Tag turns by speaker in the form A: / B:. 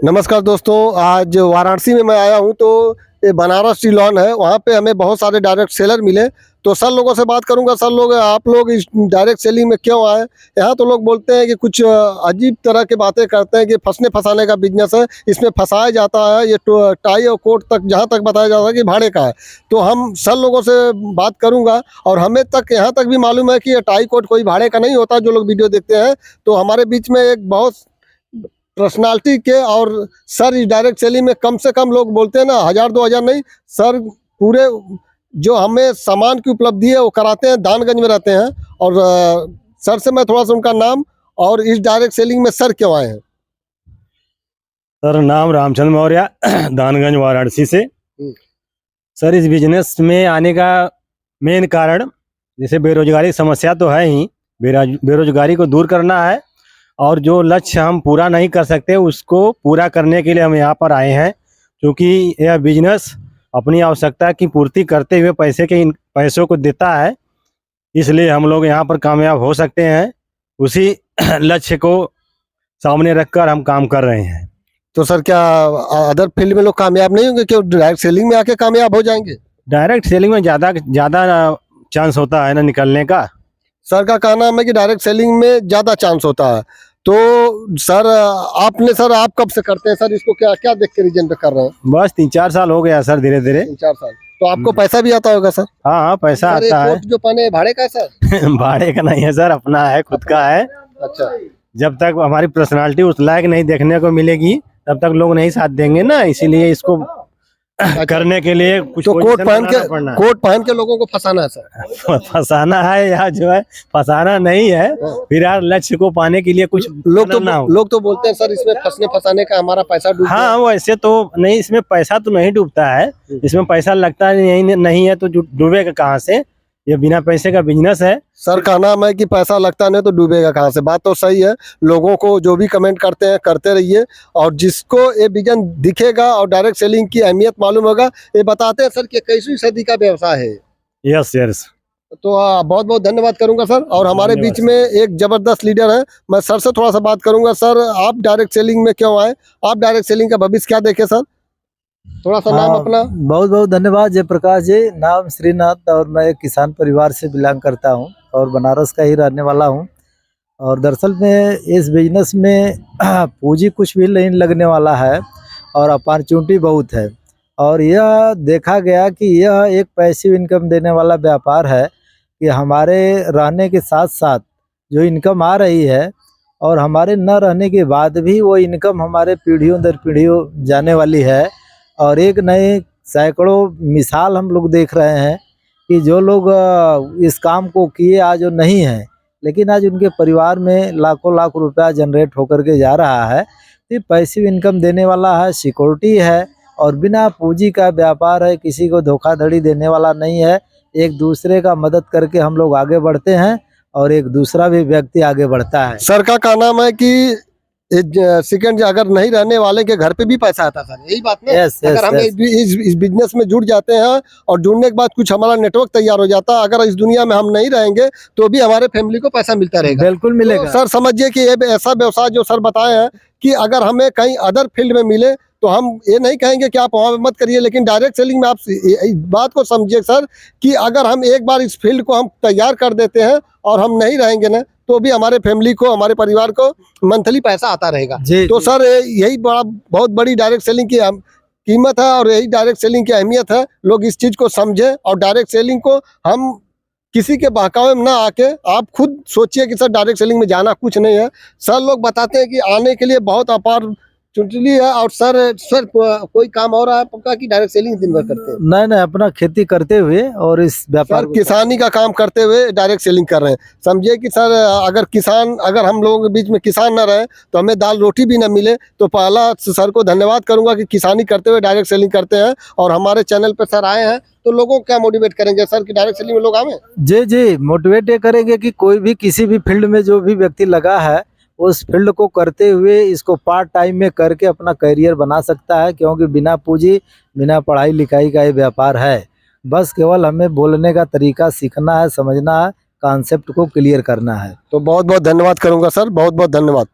A: नमस्कार दोस्तों, आज वाराणसी में मैं आया हूं तो ये बनारस टी लॉन है, वहां पे हमें बहुत सारे डायरेक्ट सेलर मिले। तो सर लोगों से बात करूंगा। सर लोग, आप लोग इस डायरेक्ट सेलिंग में क्यों आए? यहाँ तो लोग बोलते हैं कि कुछ अजीब तरह की बातें करते हैं कि फंसने फंसाने का बिजनेस है, इसमें फंसाया जाता है। ये टाई और कोट तक जहाँ तक बताया जाता है कि भाड़े का है। तो हम सर लोगों से बात करूंगा और हमें तक यहाँ तक भी मालूम है कि ये टाई कोट कोई भाड़े का नहीं होता, जो लोग वीडियो देखते हैं। तो हमारे बीच में एक बहुत पर्सनालिटी के और सर इस डायरेक्ट सेलिंग में कम से कम लोग बोलते हैं ना, 1000-2000 नहीं सर, पूरे जो हमें सामान की उपलब्धि है वो कराते हैं। दानगंज में रहते हैं। और सर से मैं थोड़ा सा उनका नाम और इस डायरेक्ट सेलिंग में सर क्यों आए हैं।
B: सर नाम रामचंद्र मौर्य, दानगंज वाराणसी से। सर इस बिजनेस में आने का मेन कारण, जैसे बेरोजगारी समस्या तो है ही, बेरोजगारी को दूर करना है और जो लक्ष्य हम पूरा नहीं कर सकते उसको पूरा करने के लिए हम यहाँ पर आए हैं। क्योंकि यह बिजनेस अपनी आवश्यकता की पूर्ति करते हुए पैसों को देता है, इसलिए हम लोग यहाँ पर कामयाब हो सकते हैं। उसी लक्ष्य को सामने रखकर हम काम कर रहे हैं।
A: तो सर क्या अदर फील्ड में लोग कामयाब नहीं होंगे, क्यों डायरेक्ट सेलिंग में आके कामयाब हो जाएंगे?
B: डायरेक्ट सेलिंग में ज़्यादा चांस होता है ना निकलने का।
A: सर का कहना है कि डायरेक्ट सेलिंग में ज़्यादा चांस होता है। तो सर आप कब से करते हैं सर इसको? क्या क्या देख के रीजन पे कर रहे हैं?
B: बस 3-4 साल हो गया सर, धीरे धीरे।
A: 3-4 साल। तो आपको पैसा भी आता होगा सर?
B: हाँ, पैसा
A: सर
B: आता है।
A: कोट जो पहने भाड़े का है सर?
B: भाड़े का नहीं है सर, अपना है, खुद का है।
A: अच्छा।
B: जब तक हमारी पर्सनालिटी उस लायक नहीं देखने को मिलेगी तब तक लोग नहीं साथ देंगे ना, इसीलिए इसको करने के लिए कुछ
A: तो कोट पहन के लोगों को फंसाना है सर?
B: फंसाना है या जो है फंसाना नहीं है, फिर यार लक्ष्य को पाने के लिए कुछ
A: लोग तो बोलते हैं सर इसमें फंसने फंसाने का हमारा पैसा डूब।
B: हाँ, वो ऐसे तो नहीं, इसमें पैसा तो नहीं डूबता है। इसमें पैसा लगता नहीं है तो डूबेगा कहाँ से? ये बिना पैसे का बिजनेस है।
A: सर का नाम है कि पैसा लगता नहीं तो डूबेगा कहाँ से। बात तो सही है। लोगों को जो भी कमेंट करते हैं करते रहिए, और जिसको ये विजन दिखेगा और डायरेक्ट सेलिंग की अहमियत मालूम होगा, ये बताते हैं सर कि 21वीं सदी का व्यवसाय है।
B: Yes yes.
A: तो बहुत बहुत धन्यवाद करूंगा सर। और हमारे बीच में एक जबरदस्त लीडर है, मैं सर से थोड़ा सा बात करूंगा। सर आप डायरेक्ट सेलिंग में क्यों आए? आप डायरेक्ट सेलिंग का भविष्य क्या देखे सर? थोड़ा सा नाम अपना।
C: बहुत बहुत धन्यवाद जयप्रकाश जी। नाम श्रीनाथ और मैं एक किसान परिवार से बिलोंग करता हूं और बनारस का ही रहने वाला हूं। और दरअसल में इस बिजनेस में पूंजी कुछ भी नहीं लगने वाला है और अपॉर्चुनिटी बहुत है। और यह देखा गया कि यह एक पैसिव इनकम देने वाला व्यापार है कि हमारे रहने के साथ साथ जो इनकम आ रही है और हमारे न रहने के बाद भी वो इनकम हमारे पीढ़ियों दर पीढ़ियों जाने वाली है। और एक नए सैकड़ों मिसाल हम लोग देख रहे हैं कि जो लोग इस काम को किए आज वो नहीं हैं, लेकिन आज उनके परिवार में लाखों लाख रुपया जनरेट होकर के जा रहा है। तो पैसिव इनकम देने वाला है, सिक्योरिटी है और बिना पूंजी का व्यापार है, किसी को धोखाधड़ी देने वाला नहीं है। एक दूसरे का मदद करके हम लोग आगे बढ़ते हैं और एक दूसरा भी व्यक्ति आगे बढ़ता है।
A: सर का कहना है कि सेकंड अगर नहीं रहने वाले के घर पे भी पैसा आता सर, यही बात ना? अगर हम इस बिजनेस में जुड़ जाते हैं और जुड़ने के बाद कुछ हमारा नेटवर्क तैयार हो जाता है, अगर इस दुनिया में हम नहीं रहेंगे तो भी हमारे फैमिली को पैसा मिलता रहेगा।
C: बिल्कुल मिलेगा।
A: तो सर समझिए कि ये ऐसा व्यवसाय जो सर बताए हैं कि अगर हमें कहीं अदर फील्ड में मिले तो हम ये नहीं कहेंगे कि आप वहाँ मत करिए, लेकिन डायरेक्ट सेलिंग में आप इस बात को समझिए सर कि अगर हम एक बार इस फील्ड को हम तैयार कर देते हैं और हम नहीं रहेंगे ना, तो भी हमारे फैमिली को, हमारे परिवार को मंथली पैसा आता रहेगा। तो सर यही बहुत बड़ी डायरेक्ट सेलिंग की कीमत है और यही डायरेक्ट सेलिंग की अहमियत है। लोग इस चीज़ को समझे और डायरेक्ट सेलिंग को हम किसी के बहकावे में ना आके आप खुद सोचिए कि सर डायरेक्ट सेलिंग में जाना कुछ नहीं है। सर लोग बताते हैं कि आने के लिए बहुत अपार चुटली है। और सर कोई काम हो रहा है पक्का कि डायरेक्ट सेलिंग दिन भर करते हैं?
C: नहीं, अपना खेती करते हुए और इस व्यापार
A: किसानी का काम करते हुए डायरेक्ट सेलिंग कर रहे हैं। समझिए कि सर अगर हम लोगों के बीच में किसान ना रहे तो हमें दाल रोटी भी ना मिले। तो पहला सर को धन्यवाद करूंगा कि किसानी करते हुए डायरेक्ट सेलिंग करते हैं और हमारे चैनल पर सर आए हैं। तो लोगों को क्या मोटिवेट करेंगे सर कि डायरेक्ट सेलिंग में लोग आए?
C: जी मोटिवेट ये करेंगे कि कोई भी किसी भी फील्ड में जो भी व्यक्ति लगा है उस फील्ड को करते हुए इसको पार्ट टाइम में करके अपना करियर बना सकता है। क्योंकि बिना पूंजी बिना पढ़ाई लिखाई का ये व्यापार है। बस केवल हमें बोलने का तरीका सीखना है, समझना है, कॉन्सेप्ट को क्लियर करना है।
A: तो बहुत बहुत धन्यवाद करूंगा सर, बहुत बहुत धन्यवाद।